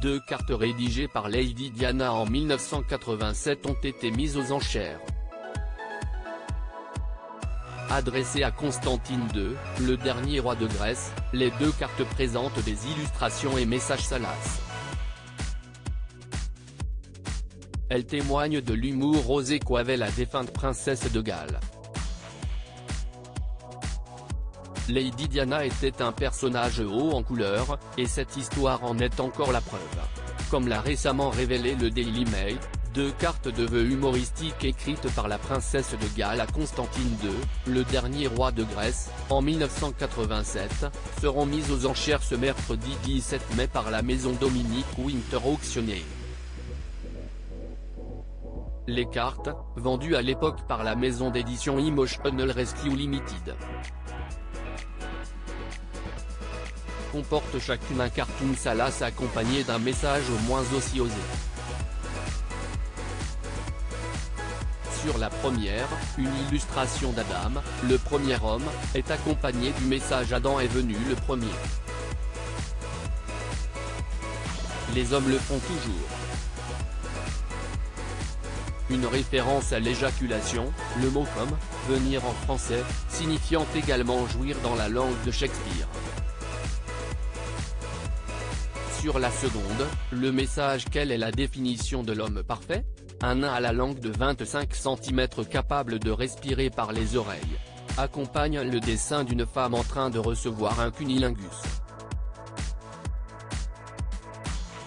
2 cartes rédigées par Lady Diana en 1987 ont été mises aux enchères. Adressées à Constantine II, le dernier roi de Grèce, les 2 cartes présentent des illustrations et messages salaces. Elles témoignent de l'humour osé qu'avait la défunte princesse de Galles. Lady Diana était un personnage haut en couleur, et cette histoire en est encore la preuve. Comme l'a récemment révélé le Daily Mail, 2 cartes de vœux humoristiques écrites par la princesse de Galles à Constantine II, le dernier roi de Grèce, en 1987, seront mises aux enchères ce mercredi 17 mai par la maison Dominic Winter Auctioneer. Les cartes, vendues à l'époque par la maison d'édition Emotional Rescue Limited, comportent chacune un cartoon salace accompagné d'un message au moins aussi osé. Sur la première, une illustration d'Adam, le premier homme, est accompagnée du message Adam est venu le premier. Les hommes le font toujours. Une référence à l'éjaculation, le mot comme, venir en français, signifiant également jouir dans la langue de Shakespeare. Sur la seconde, le message quelle est la définition de l'homme parfait? Un nain à la langue de 25 cm capable de respirer par les oreilles. Accompagne le dessin d'une femme en train de recevoir un cunnilingus.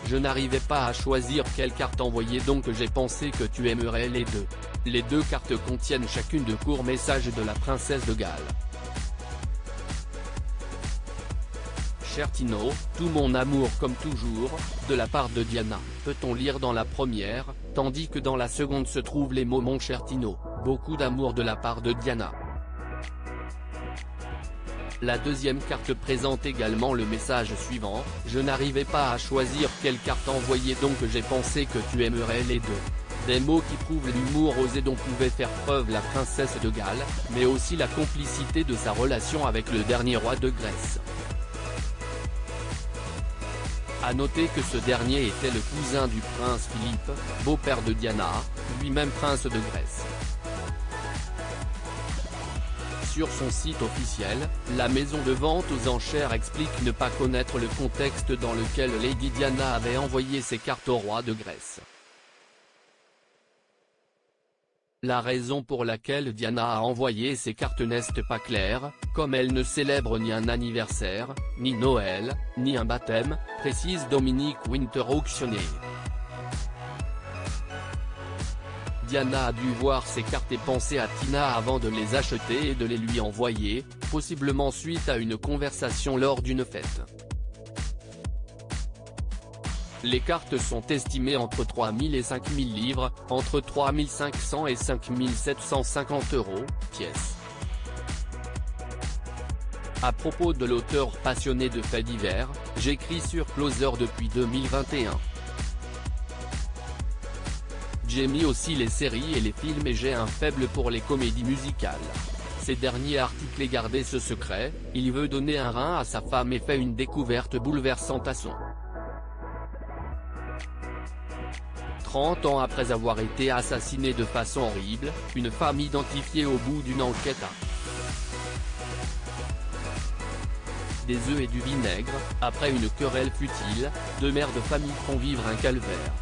Je n'arrivais pas à choisir quelle carte envoyer donc j'ai pensé que tu aimerais les 2. Les 2 cartes contiennent chacune de courts messages de la princesse de Galles. Cher Tino, tout mon amour comme toujours, de la part de Diana, peut-on lire dans la première, tandis que dans la seconde se trouvent les mots mon cher Tino, beaucoup d'amour de la part de Diana. La deuxième carte présente également le message suivant, je n'arrivais pas à choisir quelle carte envoyer donc j'ai pensé que tu aimerais les 2. Des mots qui prouvent l'humour osé dont pouvait faire preuve la princesse de Galles, mais aussi la complicité de sa relation avec le dernier roi de Grèce. A noter que ce dernier était le cousin du prince Philippe, beau-père de Diana, lui-même prince de Grèce. Sur son site officiel, la maison de vente aux enchères explique ne pas connaître le contexte dans lequel Lady Diana avait envoyé ses cartes au roi de Grèce. La raison pour laquelle Diana a envoyé ces cartes n'est pas claire, comme elle ne célèbre ni un anniversaire, ni Noël, ni un baptême, précise Dominic Winter Auctioneer. Diana a dû voir ces cartes et penser à Tina avant de les acheter et de les lui envoyer, possiblement suite à une conversation lors d'une fête. Les cartes sont estimées entre 3 000 et 5 000 livres, entre 3 500 et 5 750 €, pièce. À propos de l'auteur passionné de faits divers, j'écris sur Closer depuis 2021. J'aime aussi les séries et les films et j'ai un faible pour les comédies musicales. Ces derniers articles gardé ce secret, il veut donner un rein à sa femme et fait une découverte bouleversante à son 30 ans après avoir été assassinée de façon horrible, une femme identifiée au bout d'une enquête a des œufs et du vinaigre, après une querelle futile, 2 mères de famille font vivre un calvaire.